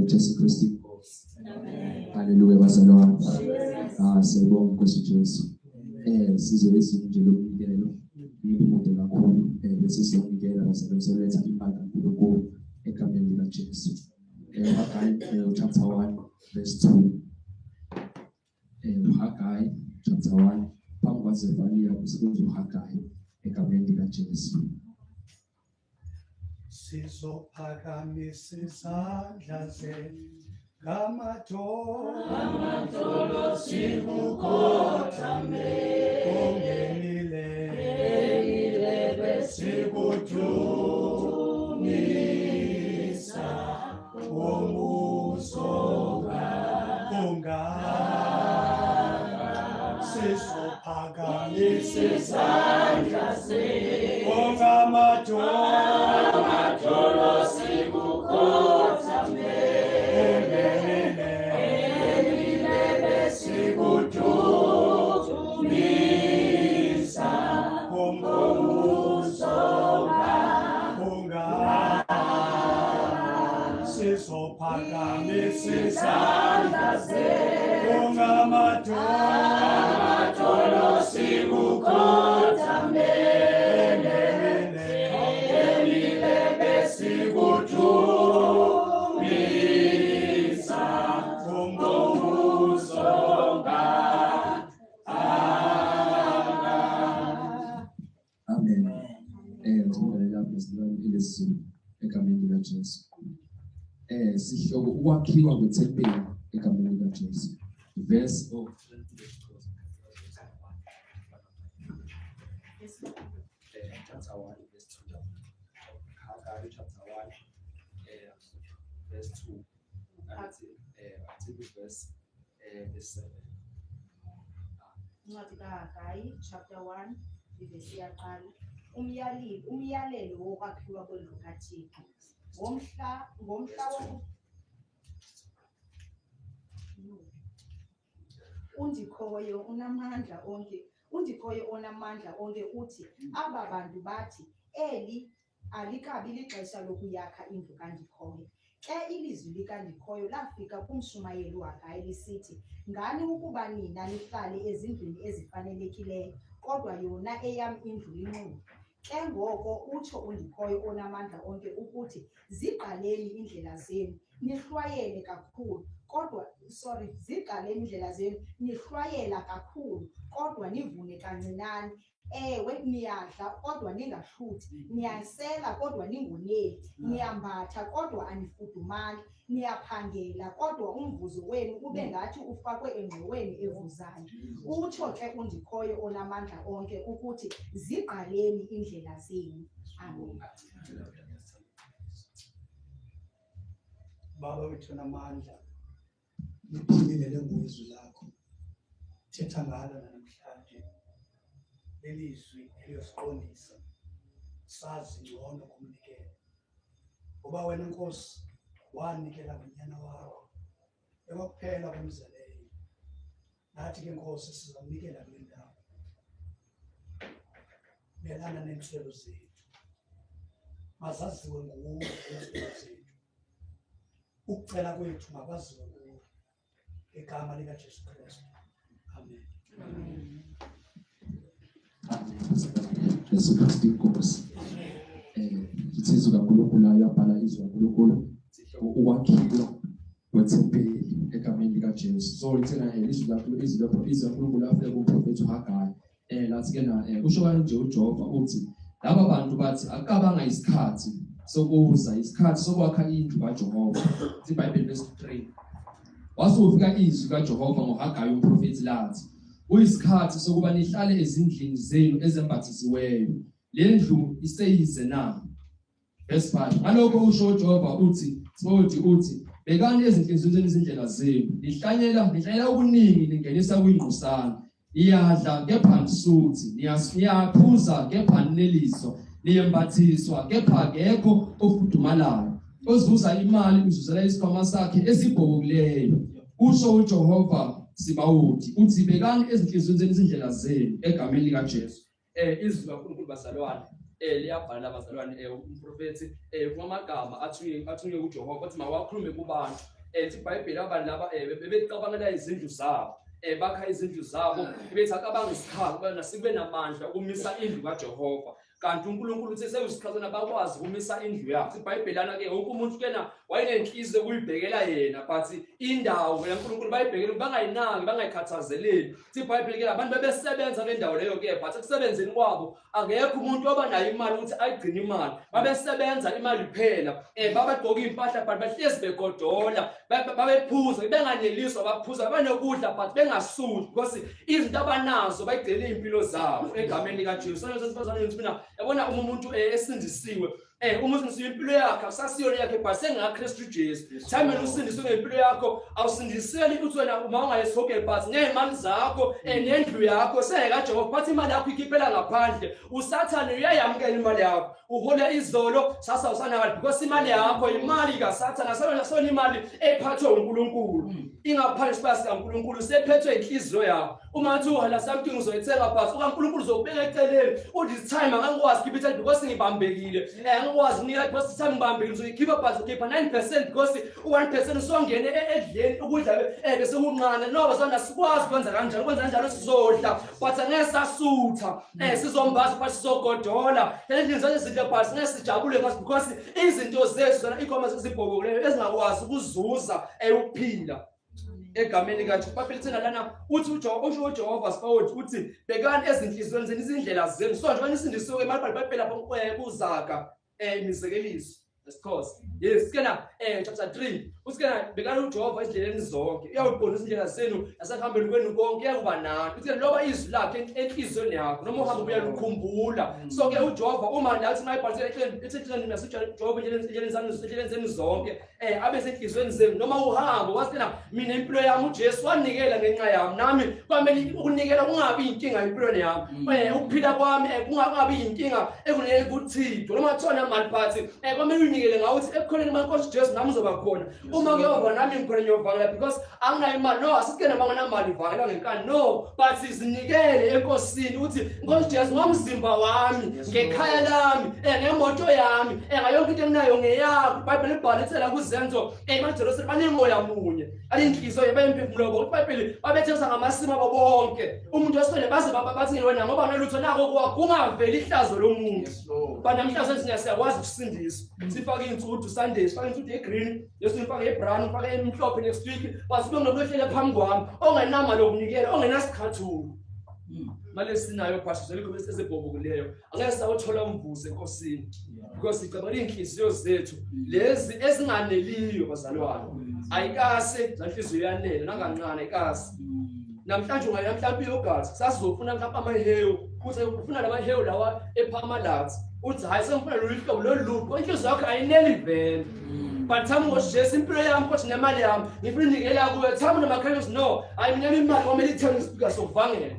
Jesu Kristu. Haleluya bazalwane. Siyabonga Nkosi Jesu. Sizwe nje lokunikelo. Ngikude kakhulu bese sizokungena basebenza imali kakhulu egameni lika Jesu. Haggai chapter 1 verse 2. Haggai chapter 1 phambi kwaZefaniya kusizo Haggai egameni lika Jesu. Sizophakamisa izandla zethu ngamadolo sikukhothame ungenile besikudumisa umuso ungaka sizophakamisa izandla zethu ngamadolo sikukhothame Pakamisa izandla zethu ngamadolo sikukhothame besikudumisa umbuso Amen. Ngicela lapho silwane ilesizulu egameni lika Jesu. Sihloko ukwakhiwa kwethempeli egameni lika Jesu. Verse of chapter 1 verse 2. Haggai chapter 1 verse 2 until verse 7. Incwadi kaHaggai chapter 1 verse yaqala. Umyalelo wokwakhiwa kwendlu kaThixo. Ngomhla undikhoyo unamandla onke uthi aba bantu bathi eli alikabi lixesha lokuyakha indlu kaNdikhoyo. Ke ilizwi likaNdikhoyo lafika kumshumayeli uHagayi lisithi, ngani ukuba nina nihlale ezindlwini ezifanelekileyo, kodwa yona eyam indlu inqunu. Ke ngoko utsho uNdikhoyo onamandla onke ukuthi ziqaleni indlela zenu nihlwayele kakhulu, nihlwayela kakhulu, kodwa nivune kancinane. Ewe, niyadla kodwa ningahluthi, niyasela kodwa ningoneli, niyambatha kodwa anifudumali, niyaphangela kodwa umvuzo wenu ube ngathi ufakwe engqoweni evuzayo. Utsho ke uNdikhoyo onamandla onke ukuthi ziqaleni indlela zenu. Amen. Baba wethu namandla, liphilile ngezwi lakho. Thetha ngalo namhlanje. Lelizwi eliyosiqondisa sazi ngcono kumnikelo. Ngoba wena Nkosi wanikela ngonyana wakho. Ekuphela komzeleyo. Nathi ke Nkosi sizamnikela kule ndawo. Melana nenswelo zethu. Mazaziwe nguwe inswelo zethu. Ukucela kwethu makwaziwe nguwe. Igama lika Jesu Kristu. Amen. Amen. Jesu Kristu inkosi. Insizwa kaNkulunkulu ayabhala izwi kaNkulunkulu ukwakhiwa kwethempeli egameni likaJesu. So lithina izwi kaNkulunkulu afike kuprofethi uHagayi. Lathi ke na usho kanje uJehova uthi laba bantu bathi akabanga isikhathi sokuza isikhathi sokwakha indlu kaJehova. IBhayibheli verse 3. Wasufika izwi kaJehova ngoHagayi umprofethi lathi uyisikhathi sokuba nihlale ezindlini zenu ezembathisiweyo. Le ndlu iseyize na. Verse 5. Ngalokho usho uJehova uthi bekani ezinhlizweni zenu izindlela zenu. Nihlanyela okuningi ningenisa kwingqusana. Niyadla kepha nisuthi, niyaphuza kepha nineliswa, niyembathiswa kepha akekho ofudumalayo. Ozuza imali uzuzela isikhwama sakhe esibhobokileyo. Usho uJehova Sibawuthi uthi bekani ezinhlizweni zenu izindlela zenu egameni likaJesu. Izwi kaNkulunkulu bazalwane liyabhala abazalwane umprofethi kumagama athunywe uJehova uthi mawakhulume kubantu. IBhayibheli abantu laba bebecabangela izindlu zabo. Bakha izindlu zabo bethi akabanga isikhathi bana sibe namandla ukumisa indlu kaJehova. Kanti uNkulunkulu uthi sekuyisikhathana bakwazi ukumisa indlu yakhe. IBhayibhelana ke wonke umuntu kena wayenenhliziyo ukuyibhekela yena, but indawo yaNkulunkulu bayibhekela bangayinaki bangayikhathazeleli. IBhayibheli ke abantu bebesebenza le ndawo leyo ke, but ekusebenzeni kwabo akekho umuntu obanayo imali ukuthi ayigcine imali. Babesebenza imali iphela. Babagqoka impahla but bahlezi begodola, babephuza benganeliswa baphuza banokudla but bengasuthi because izinto abanazo bayigcine impilo zabo egameni likaJesu. Sesifazane ntsina yabona umuntu esindisiwe uma usindisiwe impilo yakhe akusasiyona yakhe but sengaKristu Jesu. Thame usindiswe ngempilo yakho awusindiseli ukuthi wena uma ungayesokeli but nemali zakho nendlu yakho sengakaJehova but imali yakho ikhiphela ngaphandle. USathane uyayamkela imali yakho uhola izolo sasa usanakala because imali yakho imali kaSathane asona imali ephathwe uNkulunkulu ingaphansi kwasi kaNkulunkulu sephethwe inhliziyo yakho. Uma uthi uhala something uzoyithenga but uNkulunkulu uzokubeka eceleni uthi this time angikwazi keep it because ngibambekile angikwazi nika because time ngibambekile uzoyikhipha but ukhipha 9% because u1% usongene edleni ukudla bese kunqana noba sona sikwazi kwenza kanjalo sizodla but angesasutha sizombaza but sizogodola endlini zonke izinto but singesijabule because izinto zethu zona ikhoma zibhobokileyo ezingakwazi ukuzuza ukuphila egameni likaJesu. Baphilithena lana uthi uJehova Sibawuthi uthi bekani ezinhlizweni zenu izindlela zenu. So nje nisindisiwe imali baphela kuZaga imizekeliso lesikhosi. Yes kena chapter 3 usikena bekani uJehova ezindleleni zonke uyawubona izindlela zenu nasahambeni kwenu konke yakuba nani. Uthi loba izwi lakhe enhlizweni yakho noma uhamba uyalukhumbula. So ke uJehova uma nathi mayibhalise ehlelweni naseJehova endleleni zenu zonke abe senhlizweni zenu noma uhamba wasikena mina impilo yami uJesu wanikela ngenxa yami nami kwamele ukunikela kungabi inkinga empilweni yami. Ukuphila kwami kungabi inkinga ekunele kuThixo noma kuthona mali but kwamele unikele ngawuthi ekukholeni maNkosi Jesu nami uzoba khona. Uma kuyova nami ngikhona ngiyovakela because anginayo imali. No, asike nabangena imali ivakela ngenkani. No, but sizinikele enkosini uthi Nkosi Jesu ngomzimba wami, ngekhaya lami, ngemoto yami, ngayonke into enginayo ngeyakho. iBhayibheli libhalithela kuzenzo emaJerusalema banemoya munye. Alinhliziyo yebemphefumulo iBhayibheli babethesa ngamasimo abo bonke. Umuntu osele baze bathi wena ngoba nolutho nako kungaveli ihlazo lomuntu. Banamhlanje siyakwazi ukusindiswa. Sifake insuthu Sunday, sifake insuthu egreen, sifake ebrown, sifake emhlophe next week. Basibe ngokuhlela phambi kwami, ongenama lokunikela, ongenasikhathulo. Manje sinayo pastor selikho besesebhobokuleyo. Angeke sawuthola umvuzo enkosini. Because icabanga inhliziyo zethu lezi ezinganeliyo bazalwane. Ayikase lanhliziyo yanele nangancane ayikase. Namhlanje ungayamhlawumbe yogathi sasizofuna mhlawumbe amahewu futhi ufuna lamahewu lawa eParmalat uthi hayi sengifuna lolu hlobo lolupho inhliziyo yakho ayineli vele but thamu ngoJesu impilo yami kodwa nemali yami ngifuna unikela kuwe thamu namakhaya no hayi mina imali kwamele ithenge isipika sokuvangela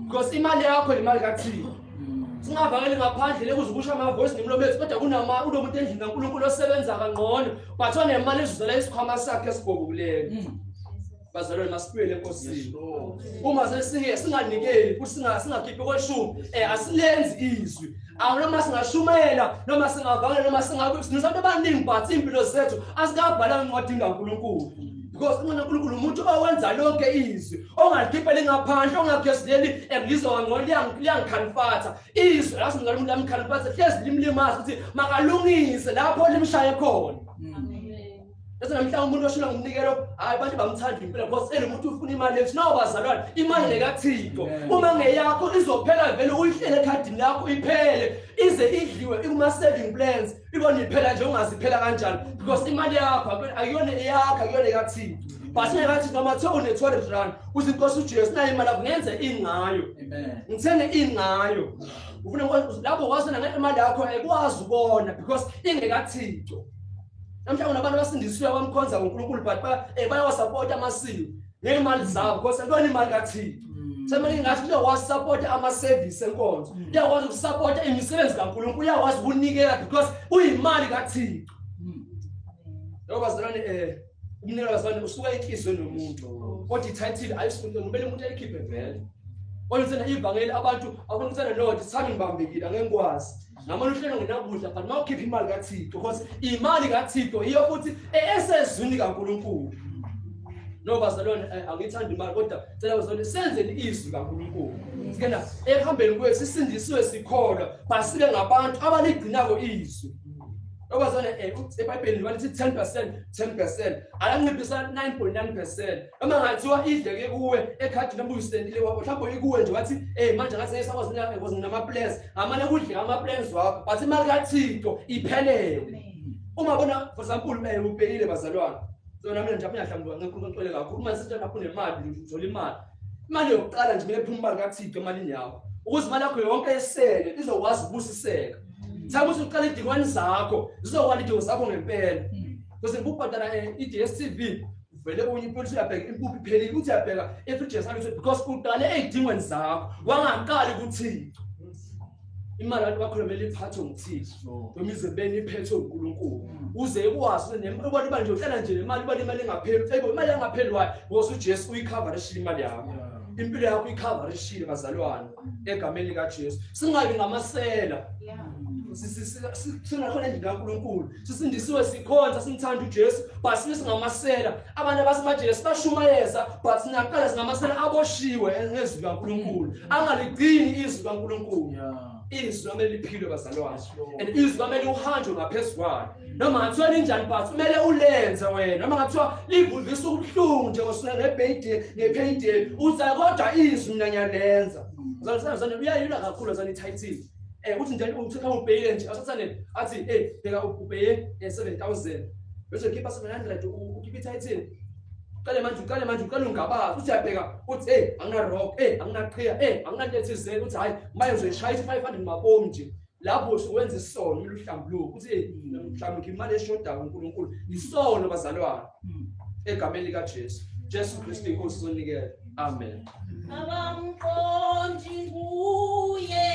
because imali yakho imali kaThixo singavangeli ngaphandle lekuzukusha amavoice ngemlomo wethu kodwa unomuntu endlini kaNkulunkulu osebenza kangcono but onemali ezuzela isikhwama sakhe esibhobokuleyo. Bazalwane masiphuele enkosini. Uma singanikeli futhi singakhiphi kweshumi asilenzi izwi. Noma singashumela noma singavangela noma singabantu abaningi but impilo zethu asikabhala encwadini kaNkulunkulu. Because uNkulunkulu umuntu owenza lonke izwi ongalikhipha lingaphandle ongakhesileli ngizwa ngcono liyangikhanfatha izwi lasingathi umuntu lamkhanfatha hlezi limlimaza ukuthi makalungise lapho limshaye khona. Bese namhlanje umuntu oshila ngomnikelo hayi abantu bamthanda impela because umuntu ufuna imali ethi no bazalwane imali lekaThixo uma ngeyakho izophela vele uyihlele ekhadini lakho iphele ize idliwe kuma saving plans ibona iphela nje ungaziphela kanjani because imali yakho akuyona eyakho akuyona ekaThixo but ngekathi noma kuthiwa une 200 rand uthi inkosi uJesu nayo imali akungenze ingayo ngithenge ingayo ufuna lapho kwasena ngemali yakho ekwazi ukubona because ingekaThixo. Namhlanje nabantu basindisiwe abamkhonza uNkulunkulu but bayawasupport amasiko ngemali zabo because akuyona imali kaThixo. Semali ngathi uyawasupport ama-service enkonzo, uyakwazi ukusupport imisebenzi kaNkulunkulu, uyakwazi ukunikela because uyimali kaThixo. Ngoba bazalwane umnikelo bazalwane usuka enhliziyweni yomuntu kodwa ititle ayisuke ngibele umuntu ayikhiphe vele. Oyisena ivangeli abantu akunitsana Lord sami ngibambekile angengikwazi. Namanje uhlelo nginakudla but mawukhipha imali kaThixo because imali kaThixo iyo futhi esezwini kaNkulunkulu. No bazalwane angithanda imali kodwa cela bazalwane senzeni izwi kaNkulunkulu. Sikena ehambeni kwethu sisindisiwe sikholwa basibe ngabantu abaligcinako izwi. Bazalwane eBhayibhelini balithi 10% alanciphisa 9.9%. Noma ngathiwa idleke kuwe ekhadi noma uyisendile wakho mhlawumbe ikuwe nje wathi manje ngathi ngisakwazi ukuthi nginama plans amane kudle ama plans wakho but imali kaThixo iphelele. Uma bona for example ubhekile bazalwane so nami nje aphinahlambuka ngenkulunkulu kakhulu uma sithi lapho nemali uthola imali yokuqala nje mele phuma imali kaThixo emalini yakho ukuze imali yakho yonke esele izokwazi ukubusiseka. Thamu uqala idingwane zakho zizokwazi idingo zakho ngempela because ngibubhadala iDStv vele uyimpilo uyabheka impuphu iphelile uthi uyabheka efridges alithi because uqale ezidingweni zakho wangaqali kuThixo. Imali abantu bakho kumele iphathwe nguThixo nomizebeni iphethwe uNkulunkulu uze ukwazi nemali manje uhlala nje nemali imali engapheli ebo imali engapheli wayo because uJesu uyicover ishila imali yakho impilo yakho icover ishila bazalwane egameni likaJesu singabi ngamasela singakhona endlini kaNkulunkulu sisindisiwe sikhonza simthanda uJesu but singamasela abantu abasimaJesu bashumayeza but sinaqala singamasela aboshiwe ngezwi kaNkulunkulu angaligcini izwi kaNkulunkulu. Izwi lamele liphile bazalwane and izwi lamele uhanjwe ngaphezulu kwalo noma ngathiwa linjani but kumele ulenze wena noma ngathiwa livulisa ubuhlungu nje ngosuna ngepayday uza kodwa izwi mina ngiyalenza. Bazalwane uyayila kakhulu bazalwane title uthi njalo uthatha ubheke nje asathane athi bheka ubheke 7000 bese ukhipha 700 ukhipha ititle uqale manje ungabazi uthi uyabheka uthi angina rock anginaqhiya anginantethizeni uthi hayi manje uzoyishaya 500 mabomu nje lapho uwenza isono kumele uhlambuluke uthi mhlawumbe imali eshoda uNkulunkulu isono bazalwane egameni likaJesu Jesu Kristu inkosi sonikela amen. Abamqondi kuye